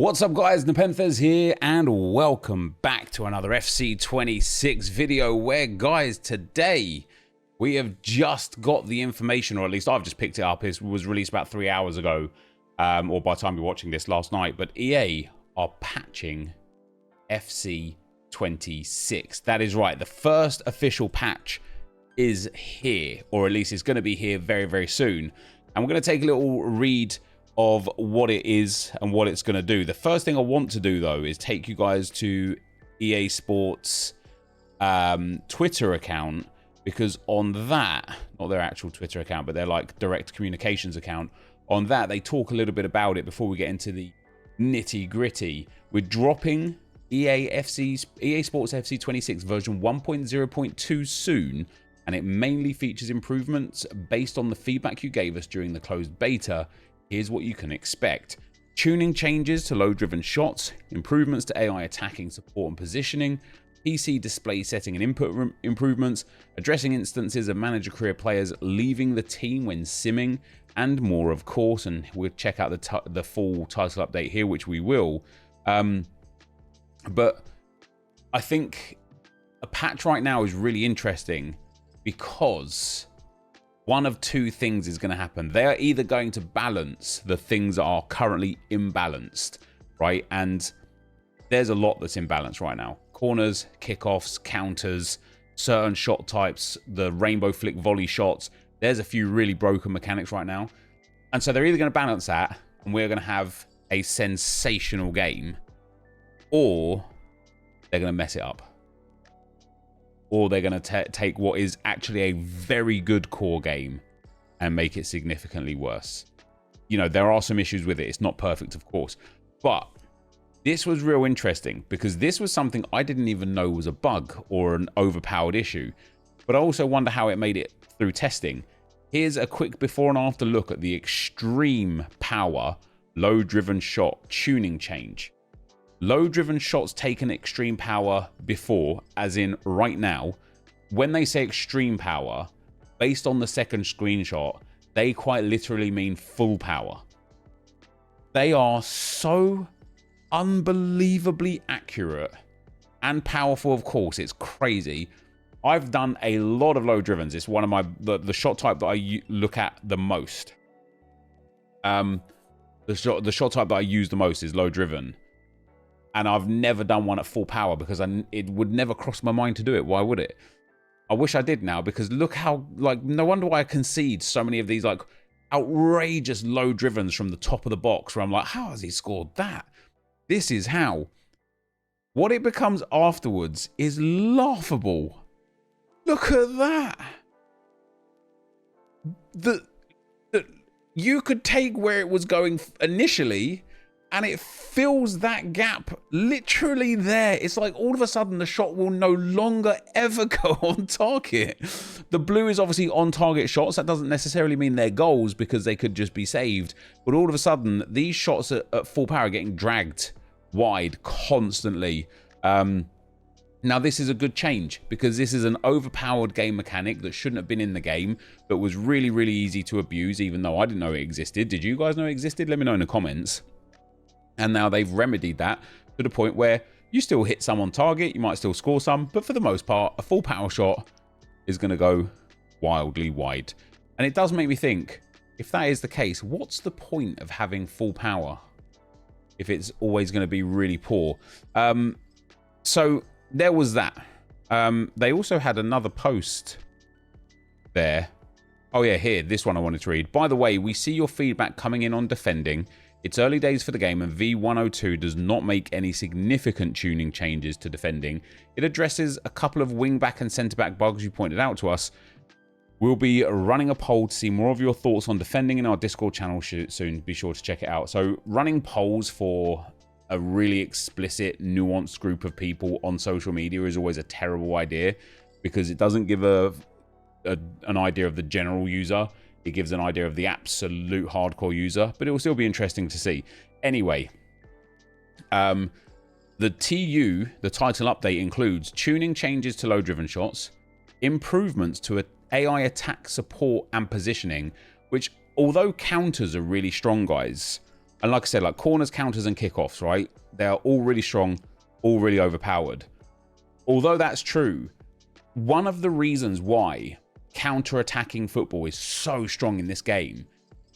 What's up guys, NepentheZ here and welcome back to another FC26 video where guys, today we have just got the information, or at least I've just picked it up. It was released about 3 hours ago, or by the time you're watching this last night, but EA are patching FC26. That is right, the first official patch is here, or at least it's going to be here very, very soon. And we're going to take a little read of what it is and what it's going to do. The first thing I want to do though is take you guys to EA Sports Twitter account, because on that, not their actual Twitter account, but their like direct communications account, on that they talk a little bit about it before we get into the nitty gritty. We're dropping EA Sports FC26 version 1.0.2 soon, and it mainly features improvements based on the feedback you gave us during the closed beta. Here's what you can expect. Tuning changes to low-driven shots, improvements to AI attacking support and positioning, PC display setting and input improvements, addressing instances of manager career players leaving the team when simming, and more of course. And we'll check out the full title update here, which we will. But I think a patch right now is really interesting because one of two things is going to happen. They're either going to balance the things that are currently imbalanced, right? And there's a lot that's imbalanced right now. Corners, kickoffs, counters, certain shot types, the rainbow flick volley shots. There's a few really broken mechanics right now. And so they're either going to balance that and we're going to have a sensational game, or they're going to mess it up. Or they're going to take what is actually a very good core game and make it significantly worse. You know, there are some issues with it. It's not perfect, of course. But this was real interesting because this was something I didn't even know was a bug or an overpowered issue. But I also wonder how it made it through testing. Here's a quick before and after look at the extreme power low-driven shot tuning change. Low-driven shots take an extreme power before, as in right now. When they say extreme power, based on the second screenshot, they quite literally mean full power. They are so unbelievably accurate and powerful, of course. It's crazy. I've done a lot of low-drivens. It's one of my the shot type that I look at the most. The shot type that I use the most is low-driven. And I've never done one at full power because it would never cross my mind to do it. Why would it? I wish I did now, because look how, like, no wonder why I concede so many of these, like, outrageous low drivens from the top of the box where I'm like, how has he scored that? This is how. What it becomes afterwards is laughable. Look at that. You could take where it was going initially, and it fills that gap literally there. It's like all of a sudden the shot will no longer ever go on target. The blue is obviously on target shots. That doesn't necessarily mean they're goals because they could just be saved. But all of a sudden these shots at full power are getting dragged wide constantly. Now this is a good change because this is an overpowered game mechanic that shouldn't have been in the game, but was really, really easy to abuse, even though I didn't know it existed. Did you guys know it existed? Let me know in the comments. And now they've remedied that to the point where you still hit some on target, you might still score some, but for the most part, a full power shot is going to go wildly wide. And it does make me think, if that is the case, what's the point of having full power if it's always going to be really poor? So there was that. They also had another post there. Oh yeah, here, this one I wanted to read. By the way, we see your feedback coming in on defending. It's early days for the game, and V102 does not make any significant tuning changes to defending. It addresses a couple of wing-back and centre-back bugs you pointed out to us. We'll be running a poll to see more of your thoughts on defending in our Discord channel soon. Be sure to check it out. So running polls for a really explicit, nuanced group of people on social media is always a terrible idea because it doesn't give an idea of the general user. It gives an idea of the absolute hardcore user, but it will still be interesting to see. Anyway, the the title update, includes tuning changes to low-driven shots, improvements to AI attack support and positioning, which, although counters are really strong, guys, And like I said, like corners, counters, and kickoffs, right? They are all really strong, all really overpowered. Although that's true, one of the reasons why counter-attacking football is so strong in this game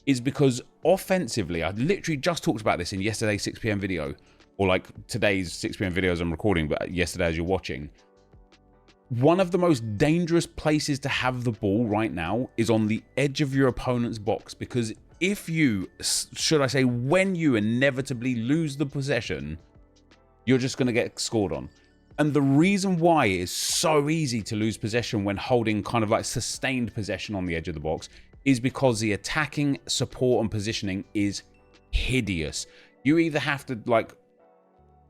is because offensively, I literally just talked about this in yesterday's 6 p.m. video, or like today's 6 p.m. videos I'm recording, but yesterday as you're watching. One of the most dangerous places to have the ball right now is on the edge of your opponent's box, because if you, should I say, when you inevitably lose the possession, you're just going to get scored on. And the reason why it is so easy to lose possession when holding kind of like sustained possession on the edge of the box is because the attacking support and positioning is hideous. You either have to like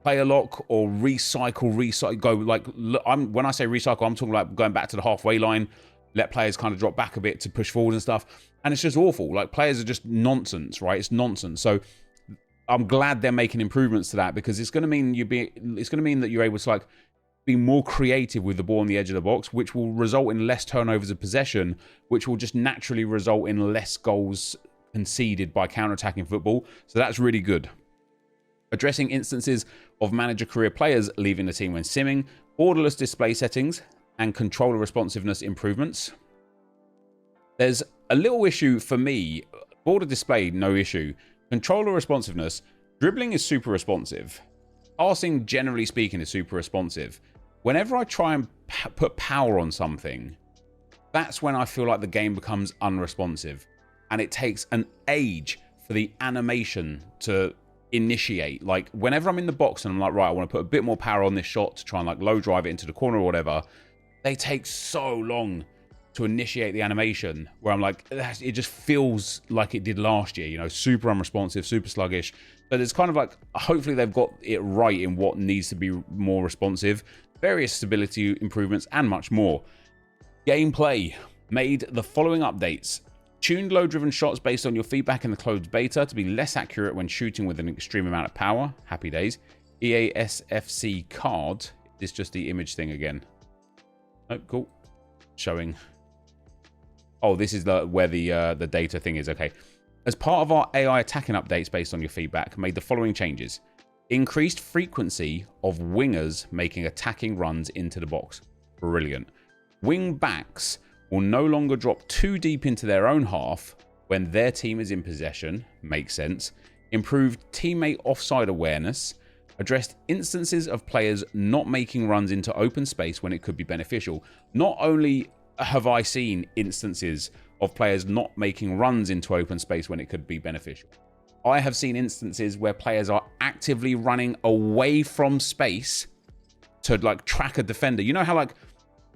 play a lock or recycle, go like, when I say recycle, I'm talking like going back to the halfway line, let players kind of drop back a bit to push forward and stuff. And it's just awful. Like players are just nonsense, right? It's nonsense. So I'm glad they're making improvements to that, because it's going to mean that you're able to like be more creative with the ball on the edge of the box, which will result in less turnovers of possession, which will just naturally result in less goals conceded by counter-attacking football. So that's really good. Addressing instances of manager career players leaving the team when simming, borderless display settings, and controller responsiveness improvements. There's a little issue for me. Border display, no issue. Controller responsiveness, dribbling is super responsive. Passing, generally speaking, is super responsive. Whenever I try and put power on something, that's when I feel like the game becomes unresponsive. And it takes an age for the animation to initiate. Like, whenever I'm in the box and I'm like, right, I want to put a bit more power on this shot to try and like low drive it into the corner or whatever, they take so long to initiate the animation, where I'm like, it just feels like it did last year, you know, super unresponsive, super sluggish. But it's kind of like, hopefully they've got it right in what needs to be more responsive, various stability improvements, and much more. Gameplay made the following updates. Tuned low-driven shots based on your feedback in the closed beta to be less accurate when shooting with an extreme amount of power. Happy days. EASFC card. Is this just the image thing again? Oh, cool. Showing. Oh, this is where the data thing is. Okay. As part of our AI attacking updates based on your feedback, made the following changes. Increased frequency of wingers making attacking runs into the box. Brilliant. Wing backs will no longer drop too deep into their own half when their team is in possession. Makes sense. Improved teammate offside awareness. Addressed instances of players not making runs into open space when it could be beneficial. Not only have I seen instances of players not making runs into open space when it could be beneficial, I have seen instances where players are actively running away from space to like track a defender. You know how like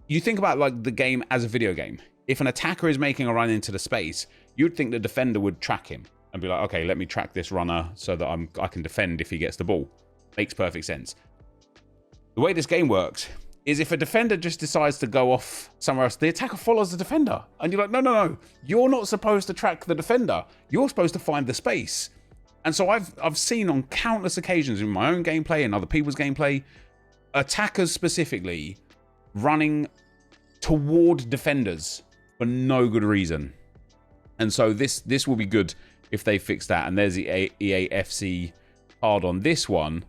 you think about like the game as a video game. If an attacker is making a run into the space, you'd think the defender would track him and be like, okay, let me track this runner so that I can defend if he gets the ball. Makes perfect sense. The way this game works is if a defender just decides to go off somewhere else, the attacker follows the defender. And you're like, no. You're not supposed to track the defender. You're supposed to find the space. And so I've seen on countless occasions in my own gameplay and other people's gameplay, attackers specifically running toward defenders for no good reason. And so this will be good if they fix that. And there's the EAFC card on this one.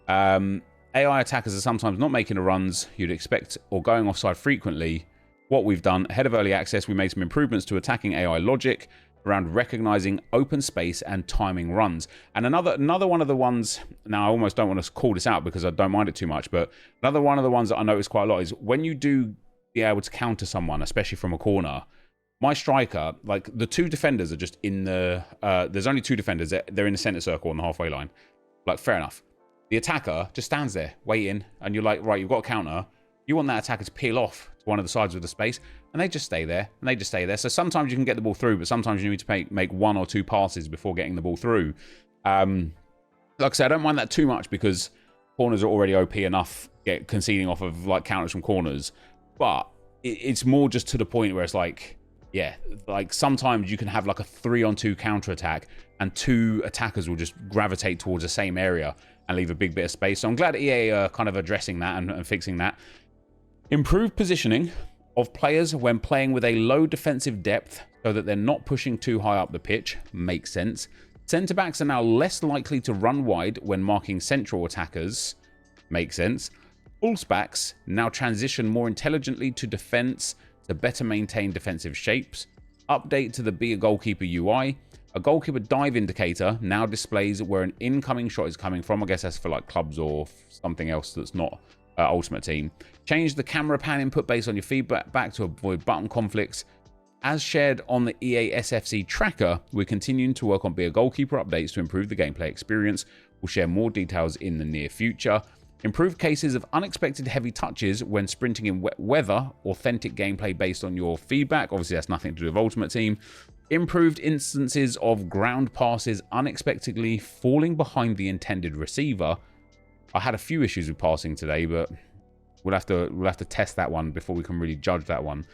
AI attackers are sometimes not making the runs you'd expect or going offside frequently. What we've done, ahead of early access, we made some improvements to attacking AI logic around recognizing open space and timing runs. And another one of the ones, now I almost don't want to call this out because I don't mind it too much, but another one of the ones that I notice quite a lot is when you do be able to counter someone, especially from a corner, my striker, like the two defenders are just in the, there's only two defenders, they're in the center circle on the halfway line. Like, fair enough. The attacker just stands there waiting, and you're like, right, you've got a counter. You want that attacker to peel off to one of the sides of the space, and they just stay there, and they just stay there. So sometimes you can get the ball through, but sometimes you need to make one or two passes before getting the ball through. Like I said, I don't mind that too much because corners are already OP enough conceding off of like counters from corners. But it's more just to the point where it's like, yeah, like sometimes you can have like a 3-on-2 counter attack and two attackers will just gravitate towards the same area and leave a big bit of space. So I'm glad EA are kind of addressing that and fixing that. Improved positioning of players when playing with a low defensive depth so that they're not pushing too high up the pitch. Makes sense. Centre backs are now less likely to run wide when marking central attackers. Makes sense. Fullbacks now transition more intelligently to defence to better maintain defensive shapes. Update to the Be a Goalkeeper UI. A goalkeeper dive indicator now displays where an incoming shot is coming from. I guess that's for like clubs or something else that's not Ultimate Team. Change the camera pan input based on your feedback to avoid button conflicts. As shared on the EA SFC tracker, we're continuing to work on Be a Goalkeeper updates to improve the gameplay experience. We'll share more details in the near future. Improved cases of unexpected heavy touches when sprinting in wet weather. Authentic gameplay based on your feedback. Obviously, that's nothing to do with Ultimate Team. Improved instances of ground passes unexpectedly falling behind the intended receiver. I had a few issues with passing today, but we'll have to test that one before we can really judge that one.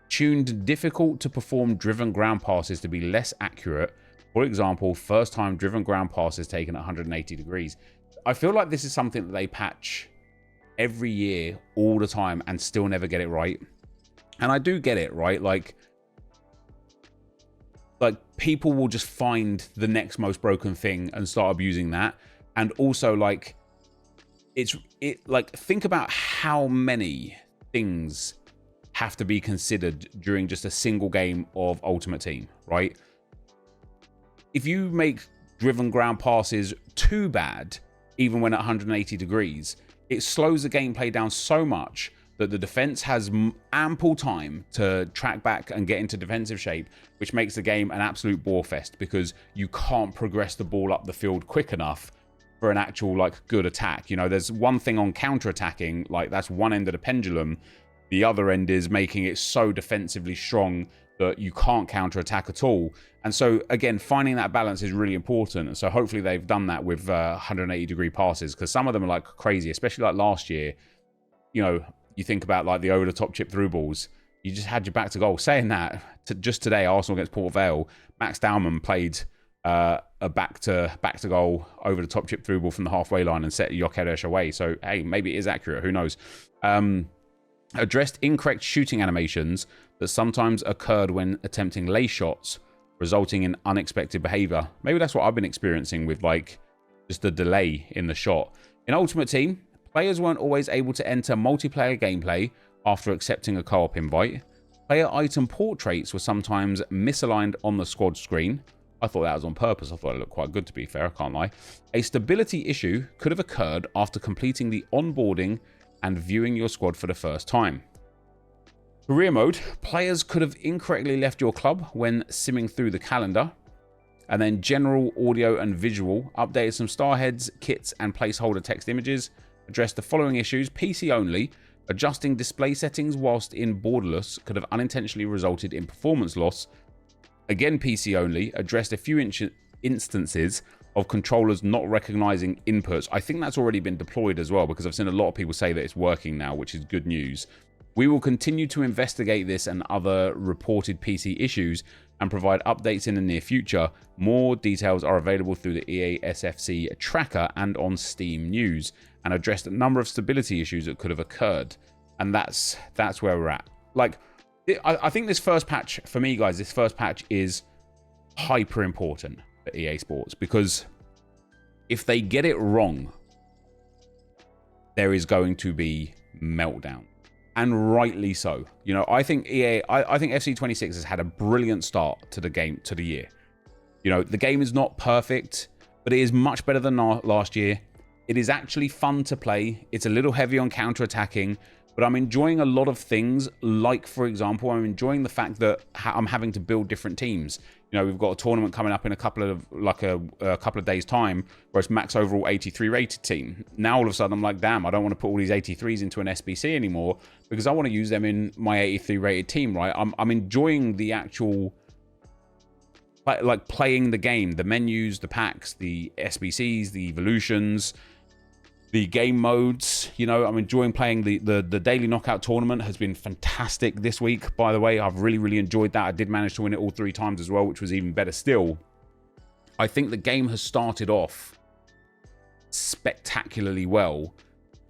Tuned difficult to perform driven ground passes to be less accurate. For example, first time driven ground passes taken at 180 degrees. I feel like this is something that they patch every year, all the time, and still never get it right. And I do get it, right? Like people will just find the next most broken thing and start abusing that. And also, like, think about how many things have to be considered during just a single game of Ultimate Team, right? If you make driven ground passes too bad, even when at 180 degrees, it slows the gameplay down so much that the defense has ample time to track back and get into defensive shape, which makes the game an absolute bore fest because you can't progress the ball up the field quick enough for an actual, like, good attack. You know, there's one thing on counter-attacking, like, that's one end of the pendulum. The other end is making it so defensively strong that you can't counter-attack at all. And so, again, finding that balance is really important. And so hopefully they've done that with 180-degree passes, because some of them are, like, crazy, especially like last year. You know, you think about, like, the over-the-top chip-through balls. You just had your back to goal. Saying that, just today, Arsenal against Port Vale, Max Dowman played a back to goal over-the-top chip-through ball from the halfway line and set Gyökeres away. So, hey, maybe it is accurate. Who knows? Addressed incorrect shooting animations that sometimes occurred when attempting lay shots, resulting in unexpected behavior. Maybe that's what I've been experiencing with, like, just the delay in the shot. In Ultimate Team, players weren't always able to enter multiplayer gameplay after accepting a co-op invite. Player item portraits were sometimes misaligned on the squad screen. I thought that was on purpose. I thought it looked quite good, to be fair, I can't lie. A stability issue could have occurred after completing the onboarding and viewing your squad for the first time. Career mode, players could have incorrectly left your club when simming through the calendar. And then general audio and visual, updated some star heads, kits, and placeholder text images. Addressed the following issues: PC only, adjusting display settings whilst in borderless could have unintentionally resulted in performance loss. Again, PC only, addressed a few instances of controllers not recognizing inputs. I think that's already been deployed as well, because I've seen a lot of people say that it's working now, which is good news. We will continue to investigate this and other reported PC issues and provide updates in the near future. More details are available through the EA SFC tracker and on Steam News, and addressed a number of stability issues that could have occurred. And that's where we're at. Like, I think this first patch, for me, guys, this first patch is hyper important for EA Sports, because if they get it wrong, there is going to be meltdown, and rightly so. You know, I think I think FC26 has had a brilliant start to the game, to the year. You know, the game is not perfect, but it is much better than last year. It is actually fun to play. It's a little heavy on counter-attacking, but I'm enjoying a lot of things. Like, for example, I'm enjoying the fact that I'm having to build different teams. You know, we've got a tournament coming up in a couple of days' time, where it's max overall 83 rated team. Now all of a sudden I'm like, damn, I don't want to put all these 83s into an SBC anymore, because I want to use them in my 83 rated team, right? I'm enjoying the actual, like, playing the game, the menus, the packs, the SBCs, the evolutions, the game modes. You know, I'm enjoying playing the daily knockout tournament. Has been fantastic this week, by the way. I've really enjoyed that. I did manage to win it all 3 times as well, which was even better still. I think the game has started off spectacularly well.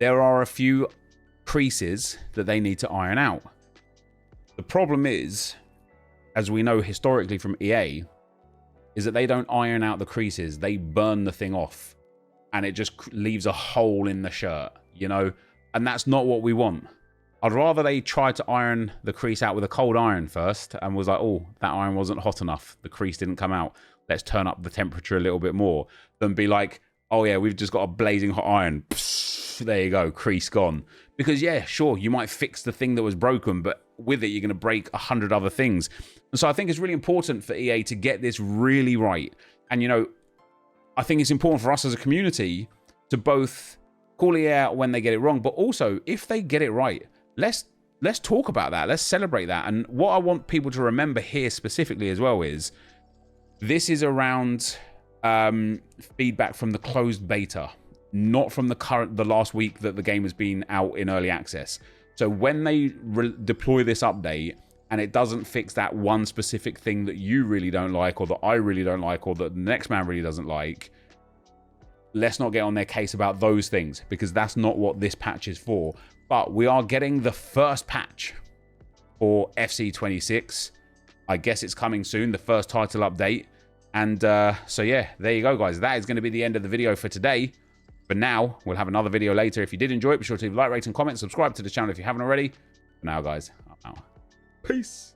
There are a few creases that they need to iron out. The problem is, as we know historically from EA, is that they don't iron out the creases. They burn the thing off and it just leaves a hole in the shirt, you know, and that's not what we want. I'd rather they try to iron the crease out with a cold iron first and was like, oh, that iron wasn't hot enough. The crease didn't come out. Let's turn up the temperature a little bit more, than be like, oh yeah, we've just got a blazing hot iron. Psst, there you go, crease gone. Because yeah, sure, you might fix the thing that was broken, but with it, you're going to break 100 other things. And so I think it's really important for EA to get this really right. And, you know, I think it's important for us as a community to both call EA out when they get it wrong, but also if they get it right, let's talk about that. Let's celebrate that. And what I want people to remember here specifically as well is this is around feedback from the closed beta, not from the last week that the game has been out in early access. So when they deploy this update and it doesn't fix that one specific thing that you really don't like, or that I really don't like, or that the next man really doesn't like, let's not get on their case about those things, because that's not what this patch is for. But we are getting the first patch for FC26. I guess it's coming soon, the first title update. And so yeah, there you go, guys. That is going to be the end of the video for today. For now, we'll have another video later. If you did enjoy it, be sure to leave a like, rate, and comment. Subscribe to the channel if you haven't already. For now, guys, I'm out. Peace.